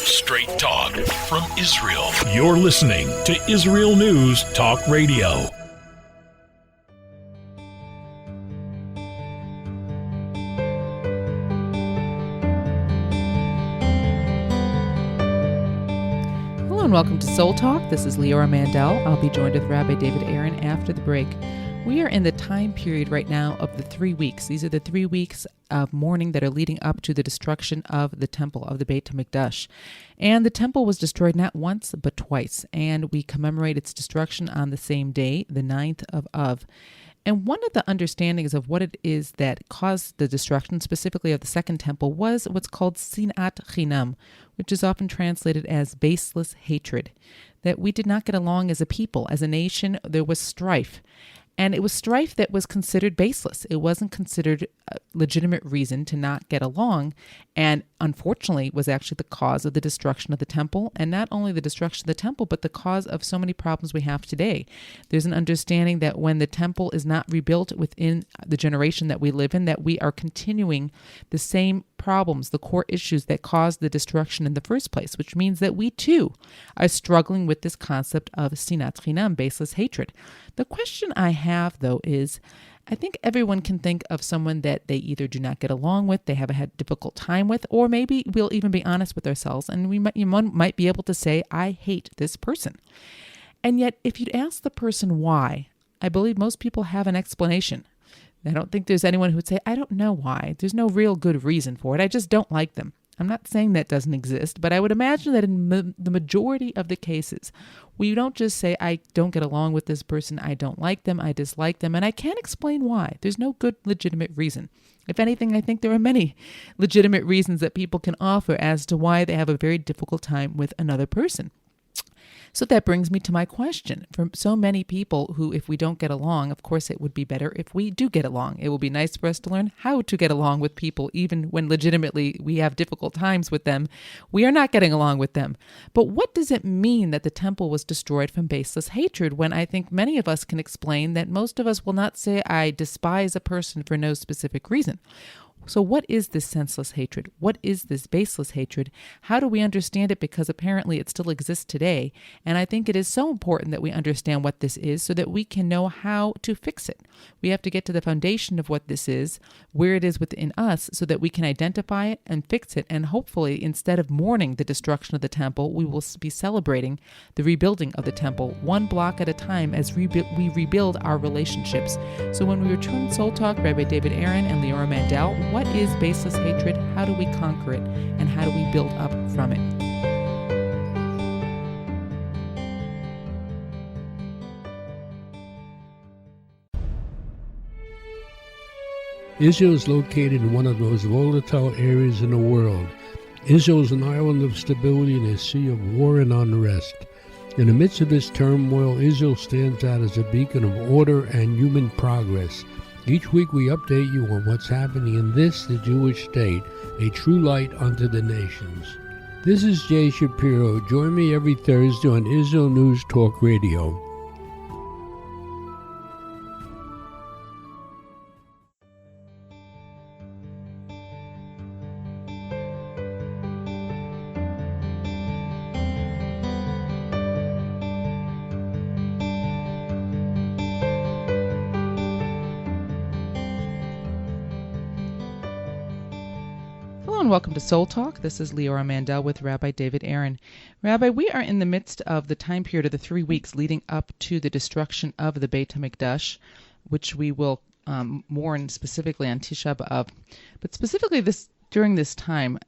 Straight talk from Israel. You're listening to Israel News Talk Radio. Hello and welcome to Soul Talk. This is Leora Mandel. I'll be joined with Rabbi David Aaron after the break. We are in the time period right now of the 3 weeks. These are the 3 weeks of mourning that are leading up to the destruction of the temple of the Beit HaMikdash. And the temple was destroyed not once, but twice. And we commemorate its destruction on the same day, the 9th of Av. And one of the understandings of what it is that caused the destruction, specifically of the second temple, was what's called sinat chinam, which is often translated as baseless hatred. That we did not get along as a people, as a nation. There was strife. And it was strife that was considered baseless. It wasn't considered a legitimate reason to not get along, and unfortunately was actually the cause of the destruction of the temple, and not only the destruction of the temple, but the cause of so many problems we have today. There's an understanding that when the temple is not rebuilt within the generation that we live in, that we are continuing the same problems, the core issues that caused the destruction in the first place, which means that we too are struggling with this concept of sinat chinam, baseless hatred. The question I have, though, is I think everyone can think of someone that they either do not get along with, they have had a difficult time with, or maybe we'll even be honest with ourselves and you might be able to say, I hate this person. And yet, if you'd ask the person why, I believe most people have an explanation. I don't think there's anyone who would say, I don't know why. There's no real good reason for it. I just don't like them. I'm not saying that doesn't exist, but I would imagine that in the majority of the cases, we don't just say, I don't get along with this person, I don't like them, I dislike them, and I can't explain why. There's no good legitimate reason. If anything, I think there are many legitimate reasons that people can offer as to why they have a very difficult time with another person. So that brings me to my question. For so many people who, if we don't get along, of course it would be better if we do get along. It will be nice for us to learn how to get along with people, even when legitimately we have difficult times with them. We are not getting along with them. But what does it mean that the temple was destroyed from baseless hatred, when I think many of us can explain that most of us will not say, I despise a person for no specific reason? So what is this senseless hatred? What is this baseless hatred? How do we understand it? Because apparently it still exists today. And I think it is so important that we understand what this is so that we can know how to fix it. We have to get to the foundation of what this is, where it is within us, so that we can identify it and fix it. And hopefully, instead of mourning the destruction of the temple, we will be celebrating the rebuilding of the temple, one block at a time, as we rebuild our relationships. So when we return Soul Talk, Rabbi David Aaron and Leora Mandel, what is baseless hatred? How do we conquer it? And how do we build up from it? Israel is located in one of the most volatile areas in the world. Israel is an island of stability in a sea of war and unrest. In the midst of this turmoil, Israel stands out as a beacon of order and human progress. Each week we update you on what's happening in this, the Jewish state, a true light unto the nations. This is Jay Shapiro. Join me every Thursday on Israel News Talk Radio. Welcome to Soul Talk. This is Leora Mandel with Rabbi David Aaron. Rabbi, we are in the midst of the time period of the 3 weeks leading up to the destruction of the Beit HaMikdash, which we will mourn specifically on Tisha B'Av. But specifically during this time,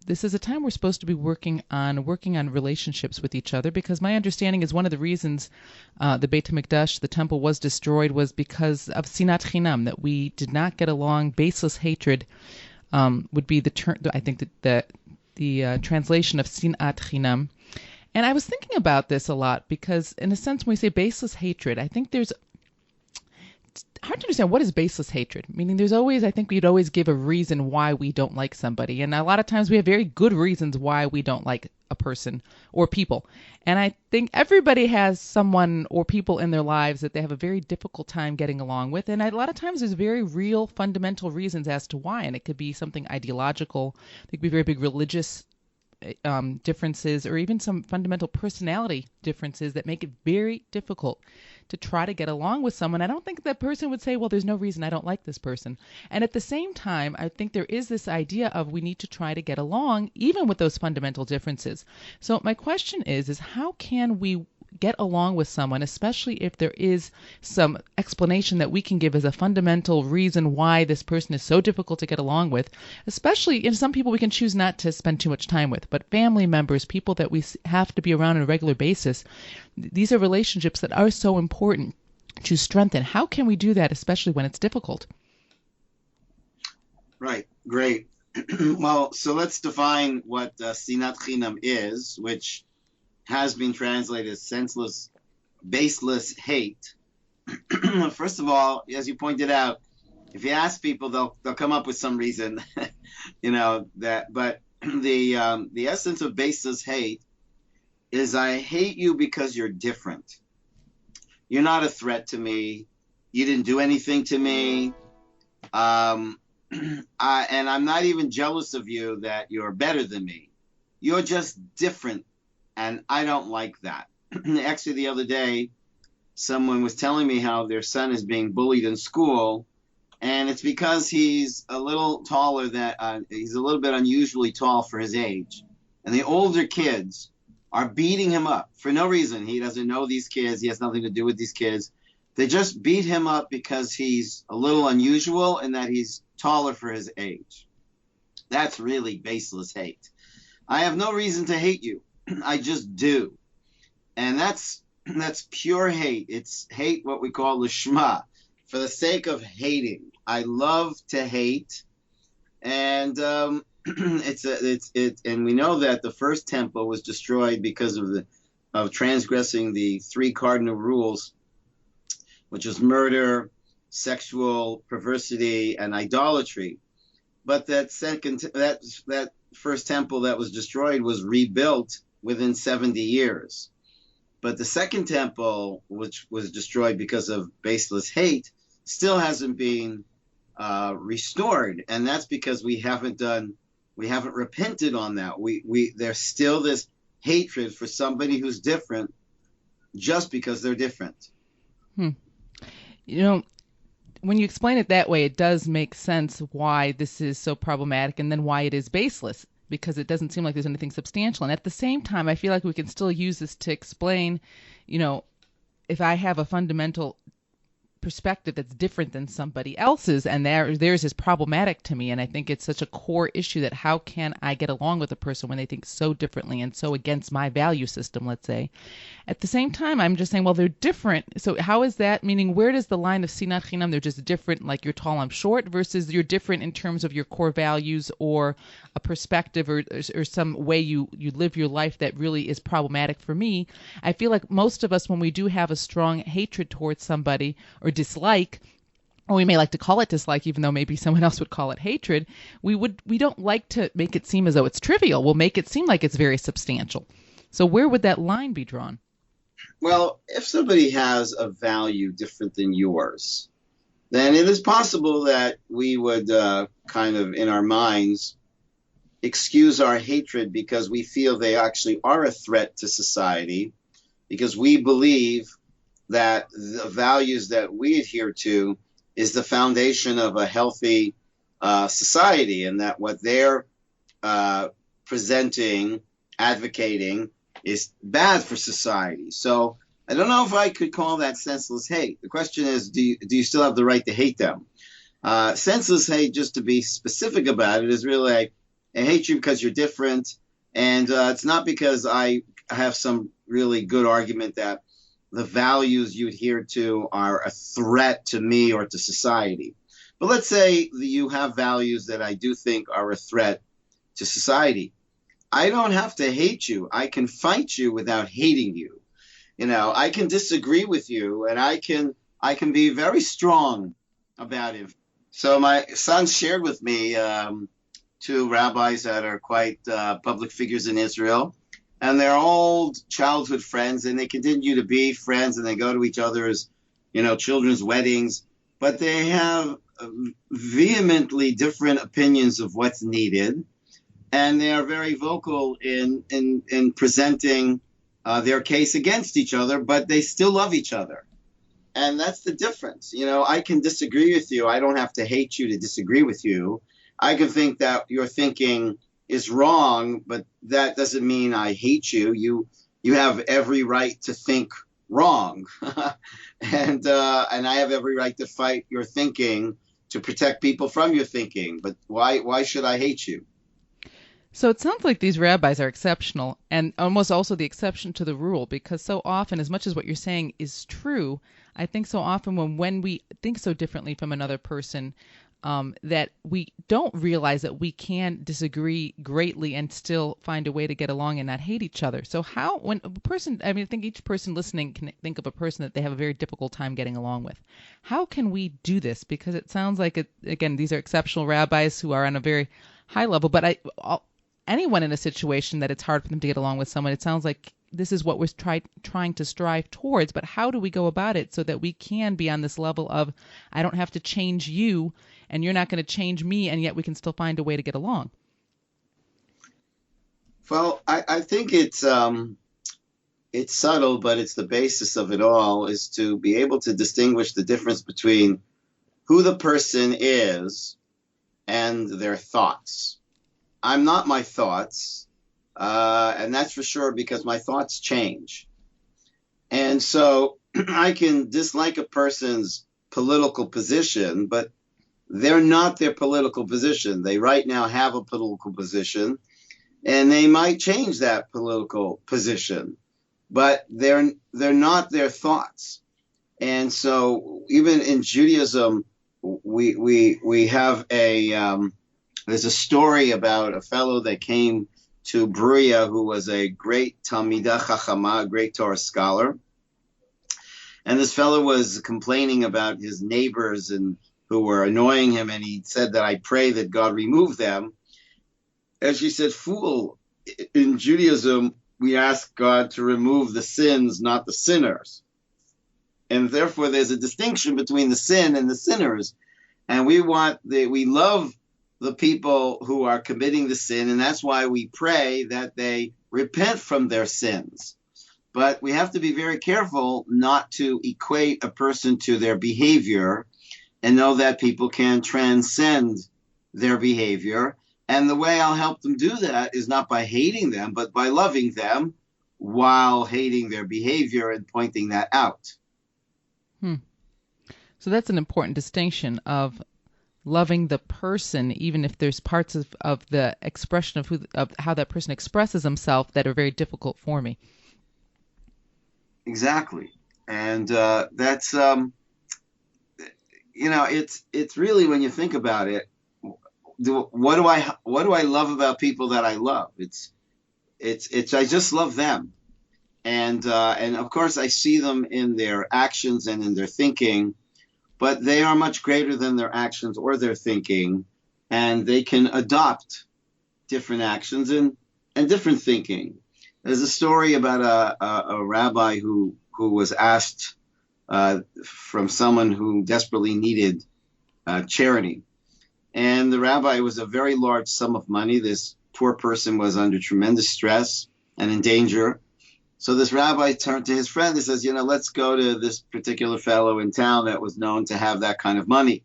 this is a time we're supposed to be working on relationships with each other, because my understanding is one of the reasons the Beit HaMikdash, the temple, was destroyed was because of sinat chinam, that we did not get along. Baseless hatred would be the term. I think that the translation of sinat chinam. And I was thinking about this a lot because, in a sense, when we say baseless hatred, I think it's hard to understand what is baseless hatred. Meaning, I think we'd always give a reason why we don't like somebody, and a lot of times we have very good reasons why we don't like a person or people. And I think everybody has someone or people in their lives that they have a very difficult time getting along with. And a lot of times there's very real fundamental reasons as to why. And it could be something ideological. It could be very big religious differences or even some fundamental personality differences that make it very difficult to try to get along with someone. I don't think that person would say, well, there's no reason I don't like this person. And at the same time, I think there is this idea of we need to try to get along even with those fundamental differences. So my question is how can we get along with someone, especially if there is some explanation that we can give as a fundamental reason why this person is so difficult to get along with, especially in some people we can choose not to spend too much time with, but family members, people that we have to be around on a regular basis, these are relationships that are so important to strengthen. How can we do that, especially when it's difficult? Right, great. Well, so let's define what sinat chinam is, which has been translated as senseless, baseless hate. First of all, as you pointed out, if you ask people, they'll come up with some reason, that. But the essence of baseless hate is I hate you because you're different. You're not a threat to me. You didn't do anything to me. And I'm not even jealous of you that you're better than me. You're just different. And I don't like that. Actually, the other day, someone was telling me how their son is being bullied in school, and it's because he's a little taller he's a little bit unusually tall for his age. And the older kids are beating him up for no reason. He doesn't know these kids. He has nothing to do with these kids. They just beat him up because he's a little unusual and that he's taller for his age. That's really baseless hate. I have no reason to hate you. I just do. And that's pure hate. It's hate, what we call lishma, for the sake of hating. I love to hate. And and we know that the first temple was destroyed because of transgressing the 3 cardinal rules, which was murder, sexual perversity, and idolatry. But that first temple that was destroyed was rebuilt within 70 years. But the second temple, which was destroyed because of baseless hate, still hasn't been restored. And that's because we haven't repented on that. There's still this hatred for somebody who's different just because they're different. When you explain it that way, it does make sense why this is so problematic and then why it is baseless, because it doesn't seem like there's anything substantial. And at the same time, I feel like we can still use this to explain, if I have a fundamental perspective that's different than somebody else's and theirs is problematic to me, and I think it's such a core issue that how can I get along with a person when they think so differently and so against my value system, let's say. At the same time, I'm just saying, well, they're different. So how is that? Meaning, where does the line of sinat chinam, they're just different, like you're tall, I'm short, versus you're different in terms of your core values or a perspective or some way you live your life that really is problematic for me. I feel like most of us, when we do have a strong hatred towards somebody or dislike, or we may like to call it dislike, even though maybe someone else would call it hatred, we don't like to make it seem as though it's trivial. We'll make it seem like it's very substantial. So where would that line be drawn? Well, if somebody has a value different than yours, then it is possible that we would kind of, in our minds, excuse our hatred because we feel they actually are a threat to society, because we believe that the values that we adhere to is the foundation of a healthy society, and that what they're presenting, advocating, is bad for society. So I don't know if I could call that senseless hate. The question is, do you still have the right to hate them? Senseless hate, just to be specific about it, is really I hate you because you're different, and it's not because I have some really good argument that the values you adhere to are a threat to me or to society. But let's say that you have values that I do think are a threat to society. I don't have to hate you. I can fight you without hating you. I can disagree with you, and I can be very strong about it. So my son shared with me 2 rabbis that are quite public figures in Israel, and they're old childhood friends, and they continue to be friends, and they go to each other's, children's weddings, but they have vehemently different opinions of what's needed. and they are very vocal in presenting their case against each other, but they still love each other. And that's the difference. I can disagree with you. I don't have to hate you to disagree with you. I can think that your thinking is wrong, but that doesn't mean I hate you. You have every right to think wrong, and I have every right to fight your thinking to protect people from your thinking. But why should I hate you? So it sounds like these rabbis are exceptional and almost also the exception to the rule, because so often, as much as what you're saying is true, I think so often when we think so differently from another person, that we don't realize that we can disagree greatly and still find a way to get along and not hate each other. So when a person, I think each person listening can think of a person that they have a very difficult time getting along with. How can we do this? Because it sounds like, again, these are exceptional rabbis who are on a very high level, but anyone in a situation that it's hard for them to get along with someone, it sounds like this is what we're trying to strive towards. But how do we go about it so that we can be on this level of, I don't have to change you and you're not going to change me, and yet we can still find a way to get along? Well, I think it's subtle, but it's the basis of it all, is to be able to distinguish the difference between who the person is and their thoughts. I'm not my thoughts, and that's for sure, because my thoughts change. And so I can dislike a person's political position, but they're not their political position. They right now have a political position, and they might change that political position, but they're not their thoughts. And so even in Judaism, we have there's a story about a fellow that came to Bruria who was a great Talmidah Chachama, a great Torah scholar. And this fellow was complaining about his neighbors and who were annoying him, and he said that I pray that God remove them. And she said, fool, in Judaism, we ask God to remove the sins, not the sinners. And therefore, there's a distinction between the sin and the sinners. And we love the people who are committing the sin, and that's why we pray that they repent from their sins. But we have to be very careful not to equate a person to their behavior, and know that people can transcend their behavior. And the way I'll help them do that is not by hating them, but by loving them while hating their behavior and pointing that out. So that's an important distinction of loving the person, even if there's parts of the expression of how that person expresses himself that are very difficult for me. Exactly. And that's... it's really, when you think about it, what do I love about people that I love? It's I just love them, and of course I see them in their actions and in their thinking, but they are much greater than their actions or their thinking, and they can adopt different actions and different thinking. There's a story about a rabbi who was asked from someone who desperately needed charity. And the rabbi was a very large sum of money. This poor person was under tremendous stress and in danger. So this rabbi turned to his friend and says, let's go to this particular fellow in town that was known to have that kind of money.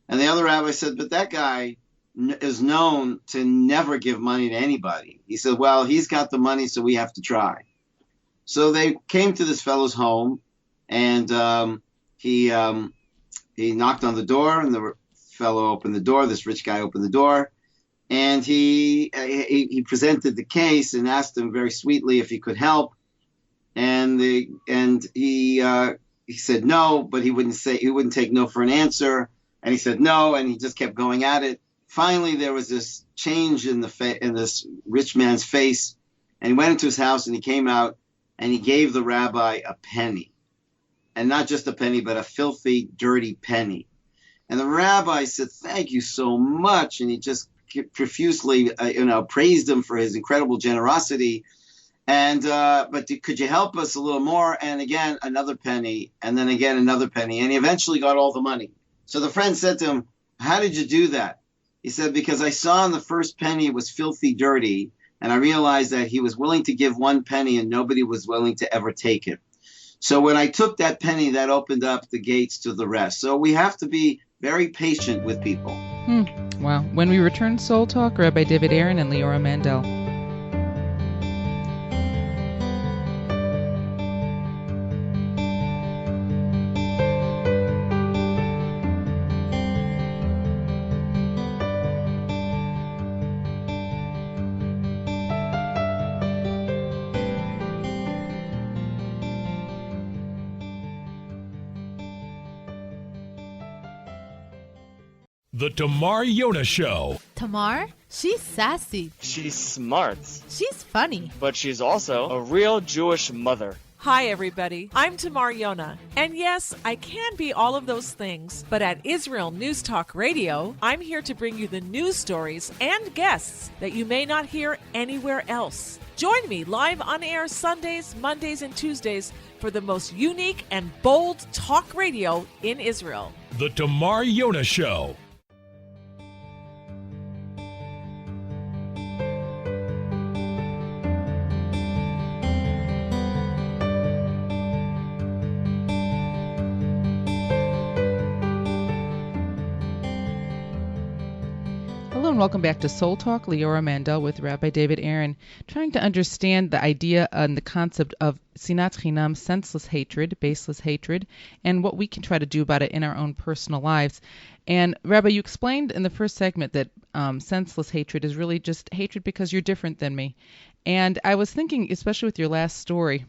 And the other rabbi said, but that guy is known to never give money to anybody. He said, well, he's got the money, so we have to try. So they came to this fellow's home, and he knocked on the door, and the fellow opened the door. This rich guy opened the door, and he presented the case and asked him very sweetly if he could help. And he said no, but he wouldn't take no for an answer. And he said no, and he just kept going at it. Finally, there was this change in this rich man's face, and he went into his house, and he came out, and he gave the rabbi a penny. And not just a penny, but a filthy, dirty penny. And the rabbi said, thank you so much. And he just profusely, praised him for his incredible generosity. And, but could you help us a little more? And again, another penny, and then again, another penny. And he eventually got all the money. So the friend said to him, how did you do that? He said, because I saw in the first penny it was filthy dirty, and I realized that he was willing to give 1 penny and nobody was willing to ever take it. So when I took that penny, that opened up the gates to the rest. So we have to be very patient with people. Wow. When we return, Soul Talk, Rabbi David Aaron and Leora Mandel. The Tamar Yona Show. Tamar? She's sassy. She's smart. She's funny. But she's also a real Jewish mother. Hi, everybody. I'm Tamar Yona. And yes, I can be all of those things. But at Israel News Talk Radio, I'm here to bring you the news stories and guests that you may not hear anywhere else. Join me live on air Sundays, Mondays, and Tuesdays for the most unique and bold talk radio in Israel. The Tamar Yona Show. Hello and welcome back to Soul Talk. Leora Mandel with Rabbi David Aaron, trying to understand the idea and the concept of sinat chinam, senseless hatred, baseless hatred, and what we can try to do about it in our own personal lives. And Rabbi, you explained in the first segment that senseless hatred is really just hatred because you're different than me. And I was thinking, especially with your last story,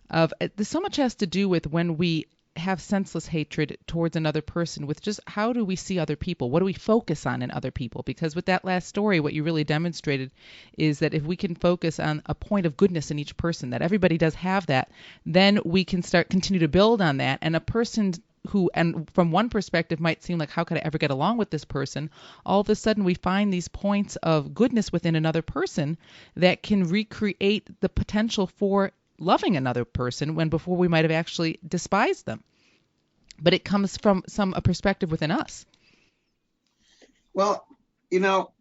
of so much has to do with when we have senseless hatred towards another person, with just how do we see other people? What do we focus on in other people? Because with that last story, what you really demonstrated is that if we can focus on a point of goodness in each person, that everybody does have that, then we can continue to build on that. And a person who, and from one perspective, might seem like, how could I ever get along with this person? All of a sudden, we find these points of goodness within another person that can recreate the potential for loving another person when before we might have actually despised them. But it comes from a perspective within us. Well,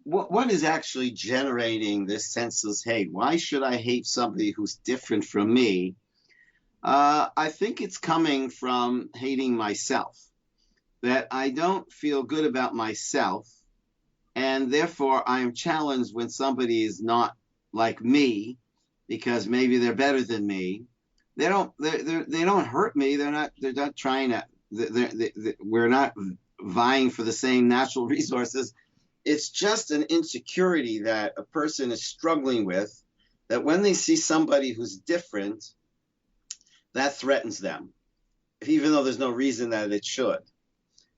what is actually generating this senseless hate? Why should I hate somebody who's different from me? I think it's coming from hating myself, that I don't feel good about myself, and therefore I am challenged when somebody is not like me, because maybe they're better than me. They don't hurt me. They're not trying to. We're not vying for the same natural resources. It's just an insecurity that a person is struggling with, that when they see somebody who's different, that threatens them, even though there's no reason that it should.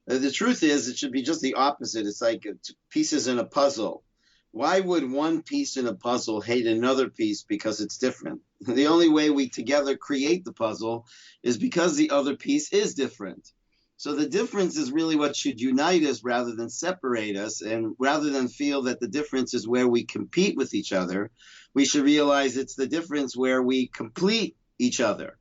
The truth is, it should be just the opposite. It's like pieces in a puzzle. Why would one piece in a puzzle hate another piece because it's different? The only way we together create the puzzle is because the other piece is different. So the difference is really what should unite us rather than separate us. And rather than feel that the difference is where we compete with each other, we should realize it's the difference where we complete each other.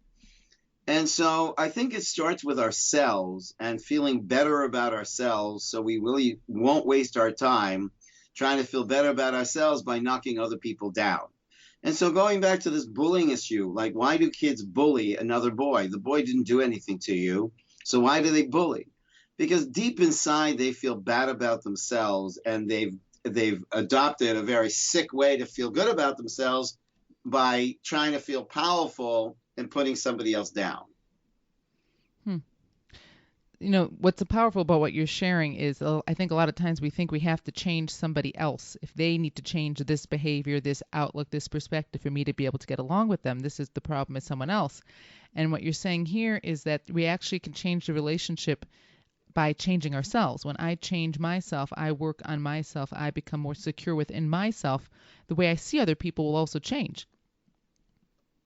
And so I think it starts with ourselves and feeling better about ourselves, so we really won't waste our time trying to feel better about ourselves by knocking other people down. And so going back to this bullying issue, like, why do kids bully another boy? The boy didn't do anything to you, so why do they bully? Because deep inside they feel bad about themselves, and they've adopted a very sick way to feel good about themselves by trying to feel powerful and putting somebody else down. What's powerful about what you're sharing is, I think a lot of times we think we have to change somebody else. If they need to change this behavior, this outlook, this perspective for me to be able to get along with them, this is the problem with someone else. And what you're saying here is that we actually can change the relationship by changing ourselves. When I change myself, I work on myself, I become more secure within myself, the way I see other people will also change.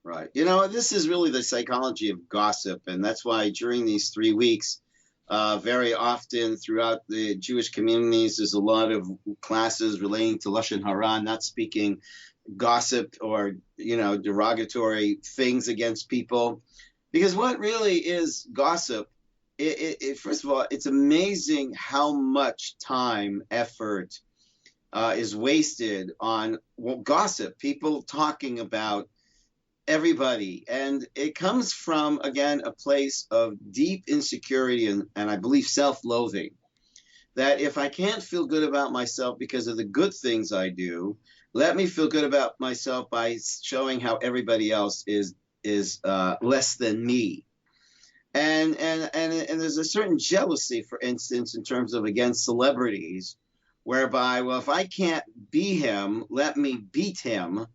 Right. This is really the psychology of gossip. And that's why during these 3 weeks, very often throughout the Jewish communities, there's a lot of classes relating to Lashon Hara, not speaking gossip or, derogatory things against people. Because what really is gossip first of all, it's amazing how much time, effort is wasted on gossip, people talking about everybody. And it comes from, again, a place of deep insecurity and I believe self-loathing. That if I can't feel good about myself because of the good things I do, let me feel good about myself by showing how everybody else is less than me. And there's a certain jealousy, for instance, in terms of, again, celebrities, whereby, well, if I can't be him, let me beat him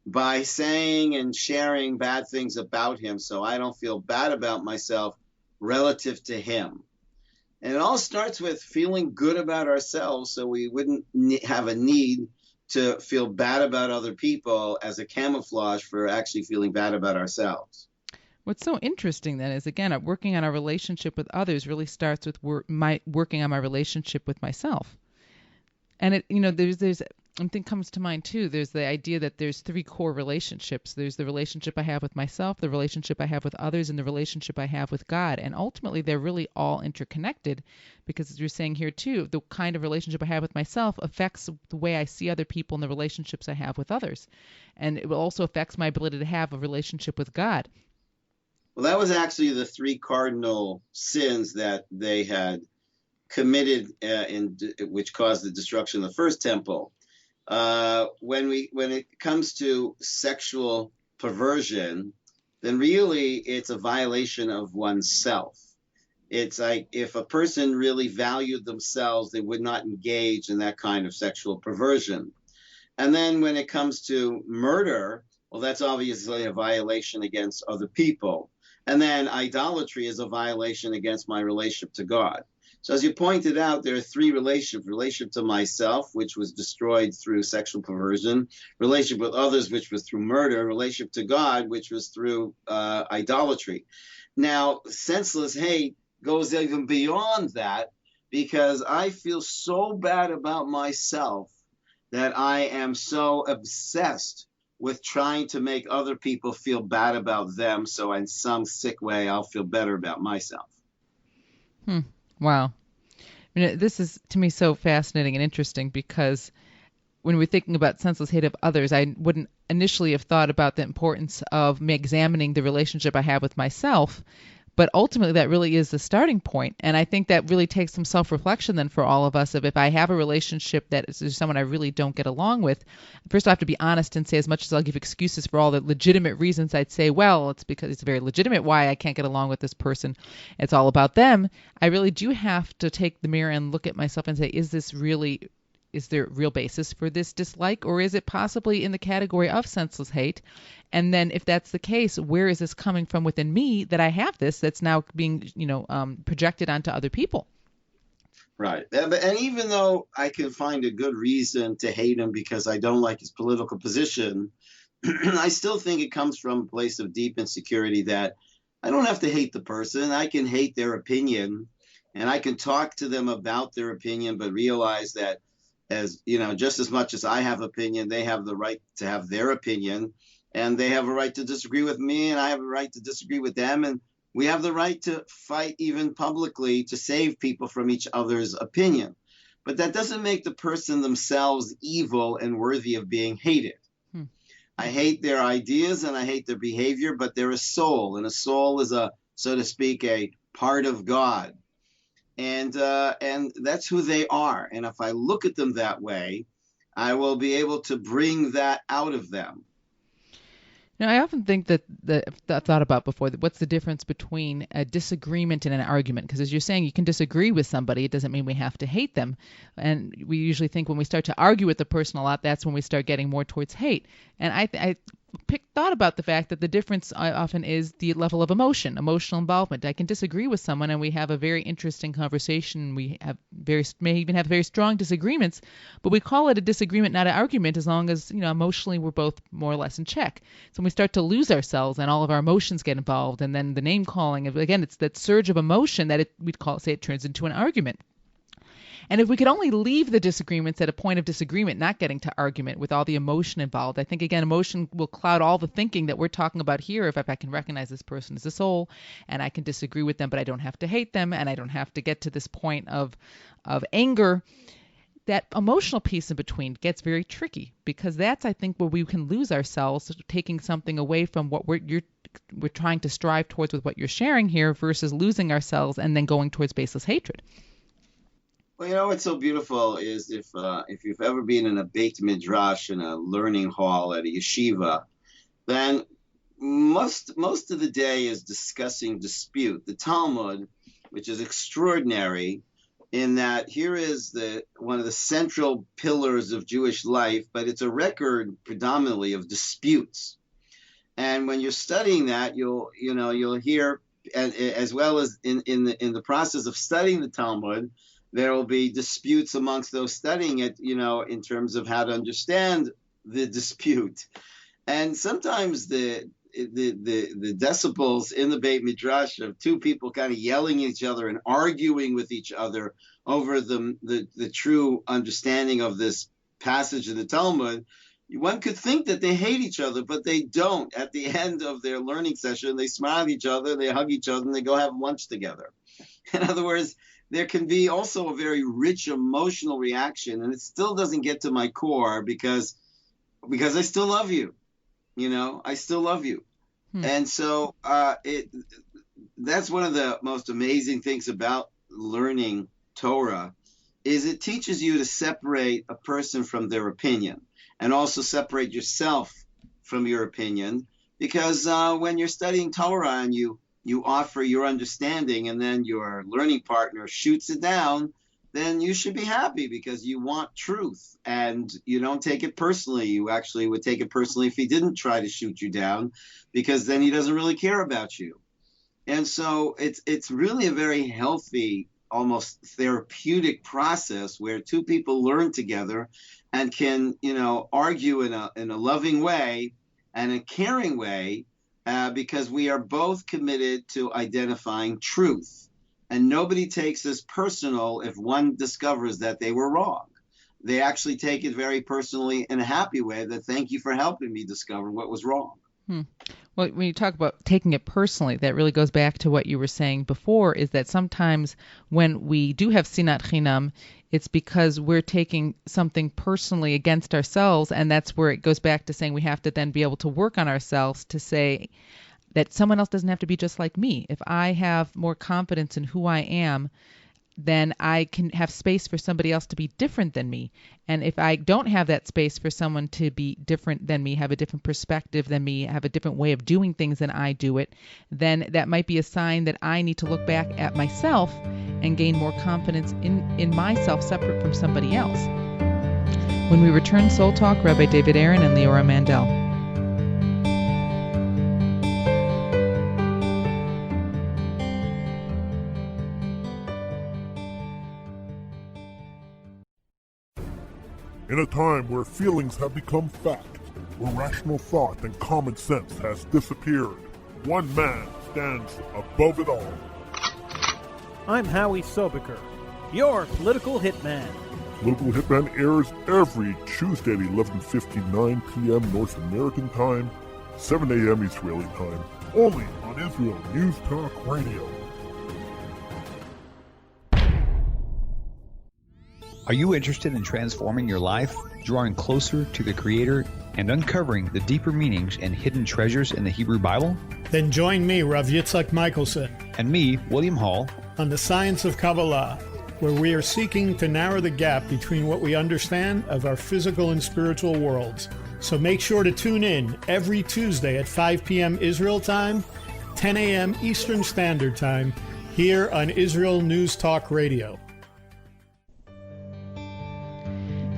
by saying and sharing bad things about him so I don't feel bad about myself relative to him. And it all starts with feeling good about ourselves so we wouldn't have a need to feel bad about other people as a camouflage for actually feeling bad about ourselves. What's so interesting then is, again, working on our relationship with others really starts with working on my relationship with myself. And it, there's something comes to mind too. There's the idea that there's three core relationships. There's the relationship I have with myself, the relationship I have with others, and the relationship I have with God. And ultimately, they're really all interconnected because, as you're saying here too, the kind of relationship I have with myself affects the way I see other people and the relationships I have with others. And it also affects my ability to have a relationship with God. Well, that was actually the three cardinal sins that they had committed, which caused the destruction of the first temple. When it comes to sexual perversion, then really it's a violation of oneself. It's like if a person really valued themselves, they would not engage in that kind of sexual perversion. And then when it comes to murder, well, that's obviously a violation against other people. And then idolatry is a violation against my relationship to God. So as you pointed out, there are three relationships: relationship to myself, which was destroyed through sexual perversion; relationship with others, which was through murder; relationship to God, which was through idolatry. Now, senseless hate goes even beyond that, because I feel so bad about myself that I am so obsessed with trying to make other people feel bad about them, so in some sick way I'll feel better about myself. Wow. This is, to me, so fascinating and interesting, because when we're thinking about senseless hate of others, I wouldn't initially have thought about the importance of me examining the relationship I have with myself. But ultimately, that really is the starting point. And I think that really takes some self-reflection then for all of us of, if I have a relationship that is someone I really don't get along with, first I have to be honest and say, as much as I'll give excuses for all the legitimate reasons, I'd say, well, it's because it's very legitimate why I can't get along with this person. It's all about them. I really do have to take the mirror and look at myself and say, is there real basis for this dislike, or is it possibly in the category of senseless hate? And then if that's the case, where is this coming from within me that I have this that's now being, projected onto other people? Right. And even though I can find a good reason to hate him because I don't like his political position, I still think it comes from a place of deep insecurity that I don't have to hate the person. I can hate their opinion, and I can talk to them about their opinion, but realize that, as just as much as I have opinion, they have the right to have their opinion, and they have a right to disagree with me, and I have a right to disagree with them, and we have the right to fight even publicly to save people from each other's opinion. But that doesn't make the person themselves evil and worthy of being hated. I hate their ideas and I hate their behavior, but they're a soul, and a soul is so to speak, a part of God. And that's who they are. And if I look at them that way, I will be able to bring that out of them. I often think that I've thought about before, that what's the difference between a disagreement and an argument? Because as you're saying, you can disagree with somebody. It doesn't mean we have to hate them. And we usually think when we start to argue with the person a lot, that's when we start getting more towards hate. And I thought about the fact that the difference often is the level of emotional involvement. I can disagree with someone and we have a very interesting conversation. We may even have very strong disagreements, but we call it a disagreement, not an argument, as long as emotionally we're both more or less in check. So when we start to lose ourselves and all of our emotions get involved, and then the name calling, again, it's that surge of emotion that we'd say it turns into an argument. And if we could only leave the disagreements at a point of disagreement, not getting to argument with all the emotion involved, I think, again, emotion will cloud all the thinking that we're talking about here. If I can recognize this person as a soul and I can disagree with them, but I don't have to hate them and I don't have to get to this point of anger, that emotional piece in between gets very tricky, because that's, I think, where we can lose ourselves, taking something away from what we're trying to strive towards with what you're sharing here, versus losing ourselves and then going towards baseless hatred. Well, what's so beautiful is if you've ever been in a Beit Midrash, in a learning hall at a yeshiva, then most of the day is discussing dispute. The Talmud, which is extraordinary, in that here is one of the central pillars of Jewish life, but it's a record predominantly of disputes. And when you're studying that, you'll hear, as well as in the process of studying the Talmud, there will be disputes amongst those studying it, in terms of how to understand the dispute. And sometimes the decibels in the Beit Midrash of two people kind of yelling at each other and arguing with each other over the true understanding of this passage of the Talmud, one could think that they hate each other, but they don't. At the end of their learning session, they smile at each other, they hug each other, and they go have lunch together. In other words, there can be also a very rich emotional reaction, and it still doesn't get to my core because I still love you. I still love you. And so that's one of the most amazing things about learning Torah, is it teaches you to separate a person from their opinion, and also separate yourself from your opinion. Because when you're studying Torah and you offer your understanding and then your learning partner shoots it down, then you should be happy, because you want truth and you don't take it personally. You actually would take it personally if he didn't try to shoot you down, because then he doesn't really care about you. And so it's really a very healthy, almost therapeutic process where two people learn together and can, argue in a loving way and a caring way, because we are both committed to identifying truth. And nobody takes this personal if one discovers that they were wrong. They actually take it very personally in a happy way, that thank you for helping me discover what was wrong. Well, when you talk about taking it personally, that really goes back to what you were saying before, is that sometimes when we do have sinat chinam, it's because we're taking something personally against ourselves, and that's where it goes back to saying we have to then be able to work on ourselves to say that someone else doesn't have to be just like me. If I have more confidence in who I am, then I can have space for somebody else to be different than me. And if I don't have that space for someone to be different than me, have a different perspective than me, have a different way of doing things than I do it, then that might be a sign that I need to look back at myself and gain more confidence in myself, separate from somebody else. When we return, Soul Talk, Rabbi David Aaron and Leora Mandel. In a time where feelings have become fact, where rational thought and common sense has disappeared, one man stands above it all. I'm Howie Sobiker, your political hitman. Political Hitman airs every Tuesday at 11:59 p.m. North American time, 7 a.m. Israeli time, only on Israel News Talk Radio. Are you interested in transforming your life, drawing closer to the Creator, and uncovering the deeper meanings and hidden treasures in the Hebrew Bible? Then join me, Rav Yitzhak Michelson, and me, William Hall, on The Science of Kabbalah, where we are seeking to narrow the gap between what we understand of our physical and spiritual worlds. So make sure to tune in every Tuesday at 5 p.m. Israel time, 10 a.m. Eastern Standard Time, here on Israel News Talk Radio.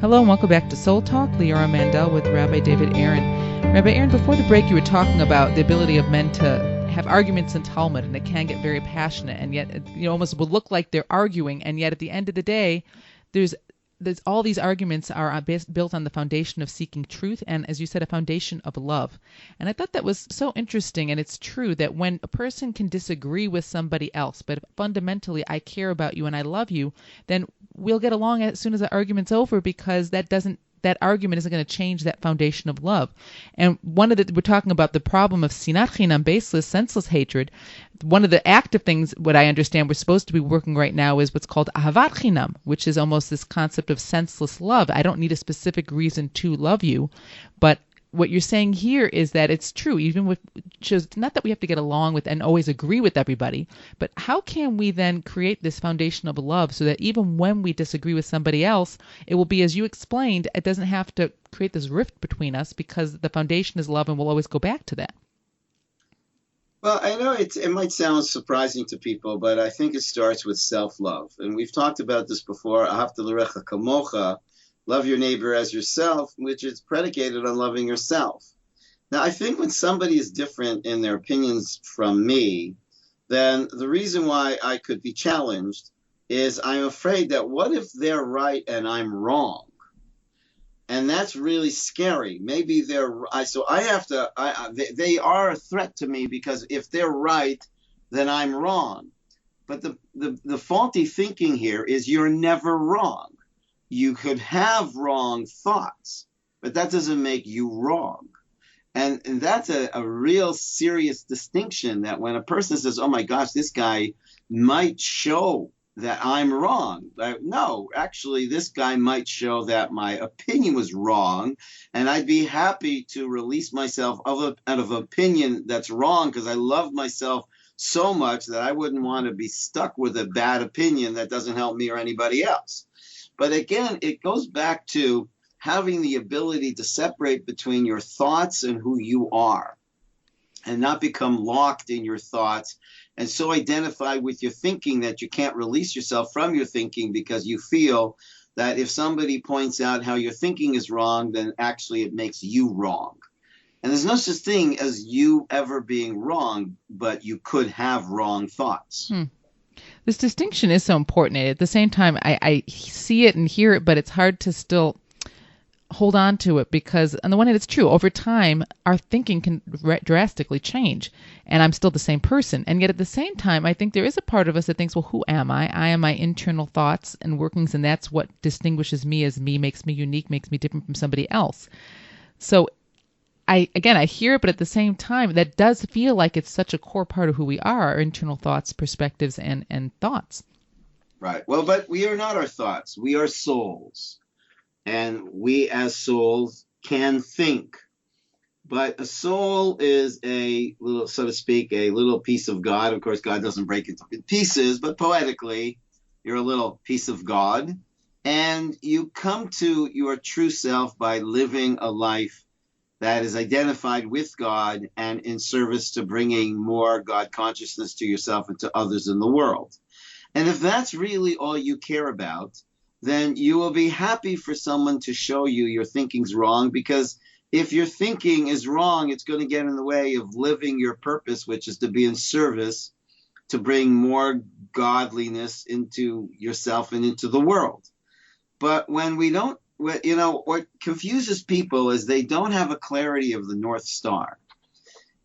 Hello and welcome back to Soul Talk. Leora Mandel with Rabbi David Aaron. Rabbi Aaron, before the break you were talking about the ability of men to have arguments in Talmud, and it can get very passionate, and yet it almost will look like they're arguing, and yet at the end of the day, there's all these arguments are built on the foundation of seeking truth and, as you said, a foundation of love. And I thought that was so interesting, and it's true that when a person can disagree with somebody else, but fundamentally I care about you and I love you, then we'll get along as soon as the argument's over, because that argument isn't going to change that foundation of love. And we're talking about the problem of sinat chinam, baseless, senseless hatred. One of the active things, what I understand we're supposed to be working right now, is what's called ahavat chinam, which is almost this concept of senseless love. I don't need a specific reason to love you, but what you're saying here is that it's true, even with shows, not that we have to get along with and always agree with everybody, but how can we then create this foundation of love so that even when we disagree with somebody else, it will be, as you explained, it doesn't have to create this rift between us, because the foundation is love and we'll always go back to that. Well, I know it might sound surprising to people, but I think it starts with self-love. And we've talked about this before, ahavta l'recha kamocha, love your neighbor as yourself, which is predicated on loving yourself. Now, I think when somebody is different in their opinions from me, then the reason why I could be challenged is I'm afraid that what if they're right and I'm wrong? And that's really scary. Maybe they are a threat to me, because if they're right, then I'm wrong. But the faulty thinking here is you're never wrong. You could have wrong thoughts, but that doesn't make you wrong. And that's a real serious distinction, that when a person says, oh my gosh, this guy might show that I'm wrong. No, actually, this guy might show that my opinion was wrong, and I'd be happy to release myself out of an opinion that's wrong, because I love myself so much that I wouldn't want to be stuck with a bad opinion that doesn't help me or anybody else. But again, it goes back to having the ability to separate between your thoughts and who you are, and not become locked in your thoughts and so identify with your thinking that you can't release yourself from your thinking, because you feel that if somebody points out how your thinking is wrong, then actually it makes you wrong. And there's no such thing as you ever being wrong, but you could have wrong thoughts. This distinction is so important. At the same time, I see it and hear it, but it's hard to still hold on to it, because on the one hand, it's true. Over time, our thinking can drastically change, and I'm still the same person. And yet at the same time, I think there is a part of us that thinks, well, who am I? I am my internal thoughts and workings, and that's what distinguishes me as me, makes me unique, makes me different from somebody else. So I hear it, but at the same time, that does feel like it's such a core part of who we are, our internal thoughts, perspectives, and thoughts. Right. Well, but we are not our thoughts. We are souls. And we as souls can think. But a soul is a little, so to speak, a little piece of God. Of course, God doesn't break into pieces, but poetically, you're a little piece of God. And you come to your true self by living a life that is identified with God and in service to bringing more God consciousness to yourself and to others in the world. And if that's really all you care about, then you will be happy for someone to show you your thinking's wrong, because if your thinking is wrong, it's going to get in the way of living your purpose, which is to be in service, to bring more godliness into yourself and into the world. But when we don't, what confuses people is they don't have a clarity of the North Star.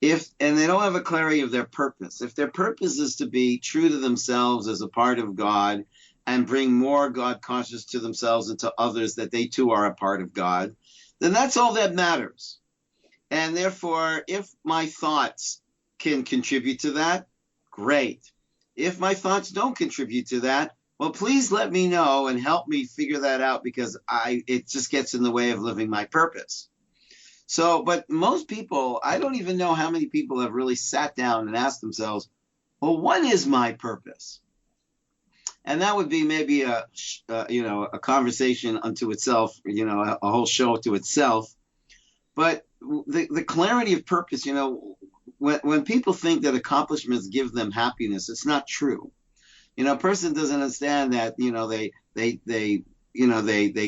And they don't have a clarity of their purpose. If their purpose is to be true to themselves as a part of God and bring more God conscious to themselves and to others, that they too are a part of God, then that's all that matters. And therefore, if my thoughts can contribute to that, great. If my thoughts don't contribute to that, well, please let me know and help me figure that out, because it just gets in the way of living my purpose. So, but most people, I don't even know how many people have really sat down and asked themselves, well, what is my purpose? And that would be maybe a conversation unto itself, a whole show to itself. But the clarity of purpose, when people think that accomplishments give them happiness, it's not true. A person doesn't understand that, they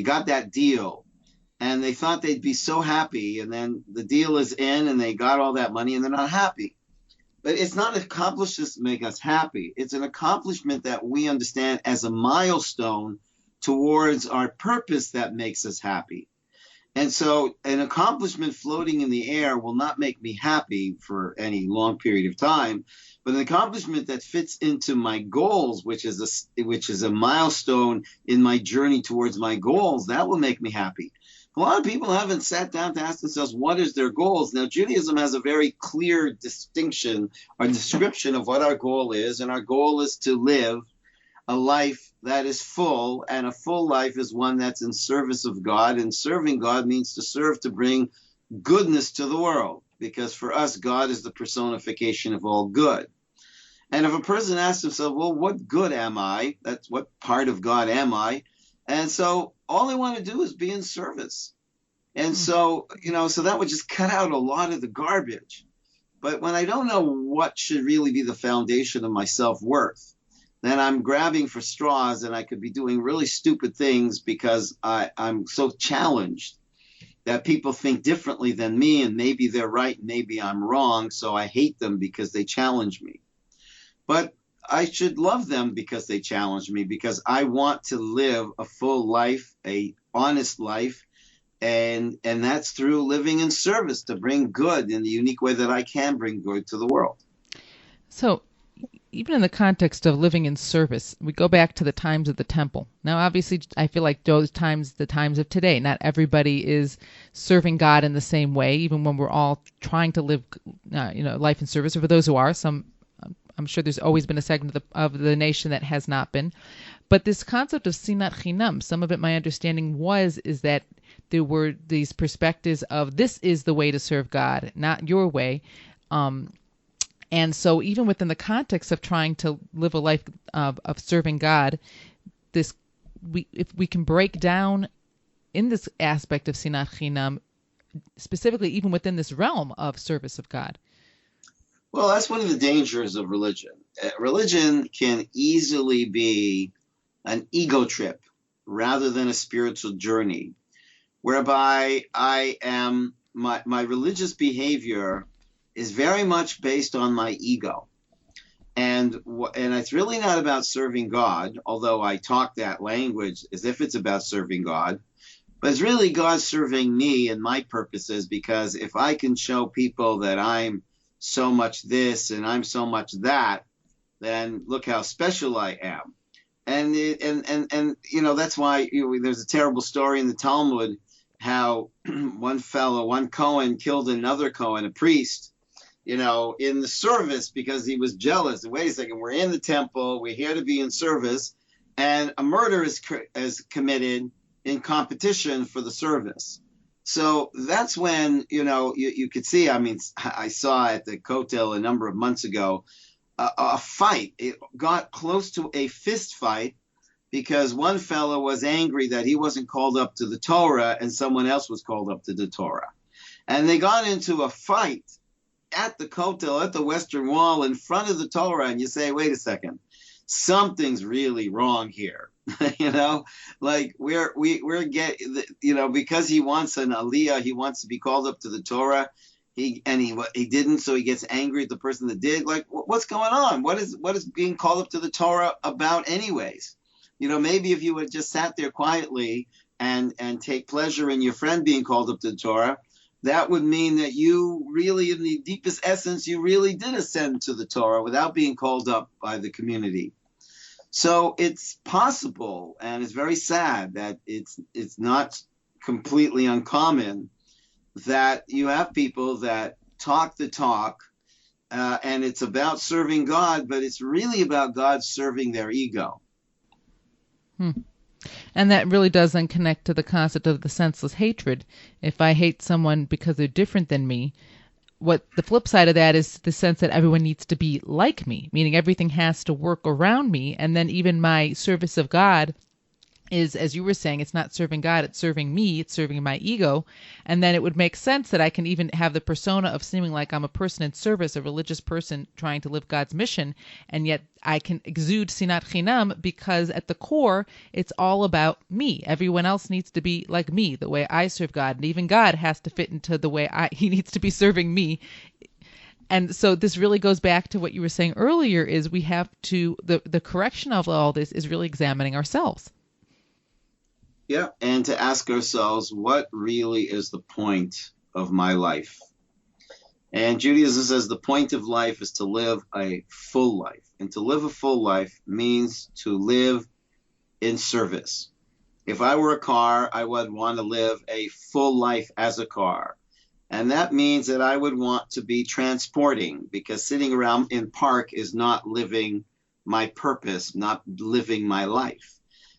got that deal and they thought they'd be so happy, and then the deal is in and they got all that money and they're not happy. But it's not accomplishments that make us happy. It's an accomplishment that we understand as a milestone towards our purpose that makes us happy. And so an accomplishment floating in the air will not make me happy for any long period of time, but an accomplishment that fits into my goals, which is a milestone in my journey towards my goals, that will make me happy. A lot of people haven't sat down to ask themselves what is their goals. Now, Judaism has a very clear distinction or description of what our goal is, and our goal is to live a life that is full, and a full life is one that's in service of God, and serving God means to serve to bring goodness to the world, because for us, God is the personification of all good. And if a person asks himself, well, what good am I? That's what part of God am I? And so all they want to do is be in service. And so, so that would just cut out a lot of the garbage. But when I don't know what should really be the foundation of my self-worth, then I'm grabbing for straws, and I could be doing really stupid things because I'm so challenged that people think differently than me, and maybe they're right, maybe I'm wrong, so I hate them because they challenge me. But I should love them because they challenge me, because I want to live a full life, a honest life, and that's through living in service to bring good in the unique way that I can bring good to the world. So even in the context of living in service, we go back to the times of the temple. Now, obviously, I feel like those times, the times of today, not everybody is serving God in the same way, even when we're all trying to live, life in service. Or for those who are, I'm sure there's always been a segment of the nation that has not been. But this concept of sinat chinam, some of it, my understanding is that there were these perspectives of this is the way to serve God, not your way. And so even within the context of trying to live a life of serving God, if we can break down in this aspect of sinat chinam, specifically even within this realm of service of God. Well, that's one of the dangers of religion. Religion can easily be an ego trip rather than a spiritual journey, whereby my religious behavior is very much based on my ego. And it's really not about serving God, although I talk that language as if it's about serving God. But it's really God serving me and my purposes, because if I can show people that I'm so much this and I'm so much that, then look how special I am. And that's why there's a terrible story in the Talmud how one Cohen killed another Cohen, a priest, in the service because he was jealous. And wait a second, we're in the temple, we're here to be in service, and a murder is committed in competition for the service. So that's when, you could see, I saw at the Kotel a number of months ago, a fight. It got close to a fist fight because one fellow was angry that he wasn't called up to the Torah and someone else was called up to the Torah. And they got into a fight at the Kotel, at the Western Wall, in front of the Torah. And you say, wait a second, something's really wrong here. Because he wants an aliyah, he wants to be called up to the Torah. He didn't, so he gets angry at the person that did. Like, what's going on? What is being called up to the Torah about anyways? Maybe if you had just sat there quietly and take pleasure in your friend being called up to the Torah, that would mean that you really, in the deepest essence, you really did ascend to the Torah without being called up by the community. So it's possible, and it's very sad that it's not completely uncommon that you have people that talk the talk, and it's about serving God, but it's really about God serving their ego. And that really does then connect to the concept of the senseless hatred. If I hate someone because they're different than me, what the flip side of that is the sense that everyone needs to be like me, meaning everything has to work around me. And then even my service of God is, as you were saying, it's not serving God, it's serving me, it's serving my ego. And then it would make sense that I can even have the persona of seeming like I'm a person in service, a religious person trying to live God's mission, and yet I can exude sinat chinam because at the core, it's all about me. Everyone else needs to be like me, the way I serve God. And even God has to fit into the way he needs to be serving me. And so this really goes back to what you were saying earlier, is we have to, the correction of all this is really examining ourselves. and to ask ourselves, what really is the point of my life? And Judaism says the point of life is to live a full life. And to live a full life means to live in service. If I were a car, I would want to live a full life as a car. And that means that I would want to be transporting, because sitting around in park is not living my purpose, not living my life.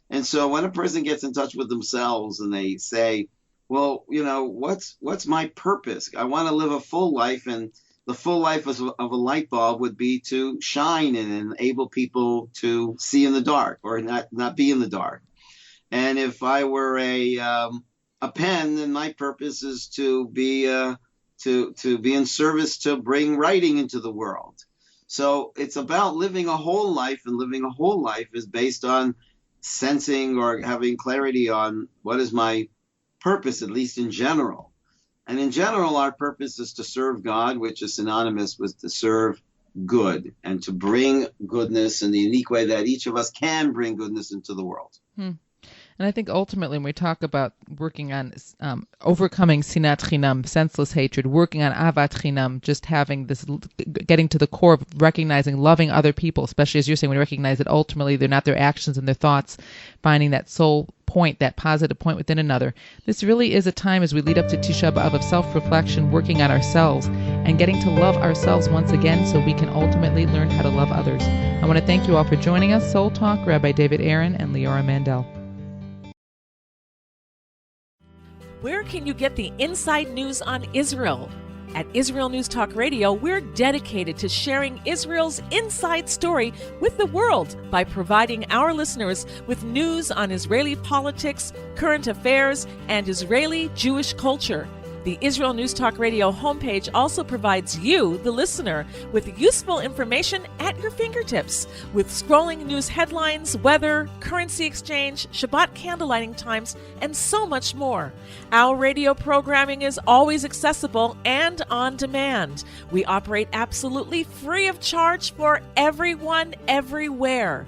And so when a person gets in touch with themselves and they say, well, what's my purpose? I want to live a full life, and the full life of a light bulb would be to shine and enable people to see in the dark or not be in the dark. And if I were a pen, then my purpose is to be in service to bring writing into the world. So it's about living a whole life, and living a whole life is based on sensing or having clarity on what is my purpose, at least in general. And in general, our purpose is to serve God, which is synonymous with to serve good and to bring goodness in the unique way that each of us can bring goodness into the world. And I think ultimately when we talk about working on overcoming sinat chinam, senseless hatred, working on avat chinam, just having this, getting to the core of recognizing, loving other people, especially as you're saying, we recognize that ultimately they're not their actions and their thoughts, finding that soul point, that positive point within another. This really is a time as we lead up to Tisha B'Av of self-reflection, working on ourselves and getting to love ourselves once again so we can ultimately learn how to love others. I want to thank you all for joining us. Soul Talk, Rabbi David Aaron and Leora Mandel. Where can you get the inside news on Israel? At Israel News Talk Radio, we're dedicated to sharing Israel's inside story with the world by providing our listeners with news on Israeli politics, current affairs, and Israeli Jewish culture. The Israel News Talk Radio homepage also provides you, the listener, with useful information at your fingertips, with scrolling news headlines, weather, currency exchange, Shabbat candlelighting times, and so much more. Our radio programming is always accessible and on demand. We operate absolutely free of charge for everyone, everywhere.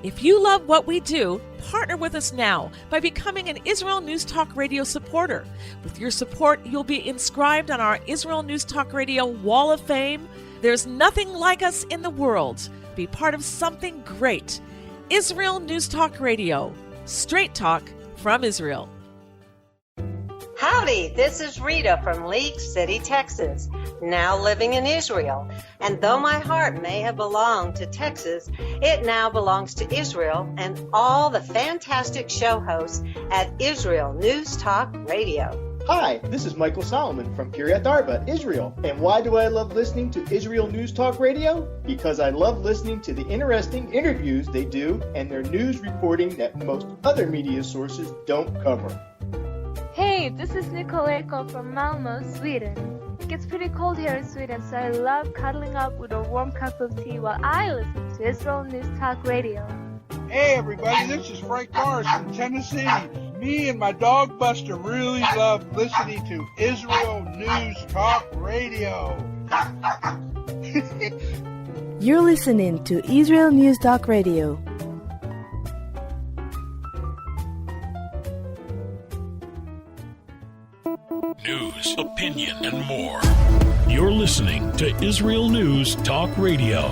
If you love what we do, partner with us now by becoming an Israel News Talk Radio supporter. With your support, you'll be inscribed on our Israel News Talk Radio Wall of Fame. There's nothing like us in the world. Be part of something great. Israel News Talk Radio. Straight talk from Israel. Howdy, this is Rita from League City, Texas, now living in Israel. And though my heart may have belonged to Texas, it now belongs to Israel and all the fantastic show hosts at Israel News Talk Radio. Hi, this is Michael Solomon from Kiryat Arba, Israel. And why do I love listening to Israel News Talk Radio? Because I love listening to the interesting interviews they do and their news reporting that most other media sources don't cover. Hey, this is Nicoleko from Malmö, Sweden. It gets pretty cold here in Sweden, so I love cuddling up with a warm cup of tea while I listen to Israel News Talk Radio. Hey everybody, this is Frank Morris from Tennessee. Me and my dog Buster really love listening to Israel News Talk Radio. You're listening to Israel News Talk Radio. News, opinion, and more. You're listening to Israel News Talk Radio.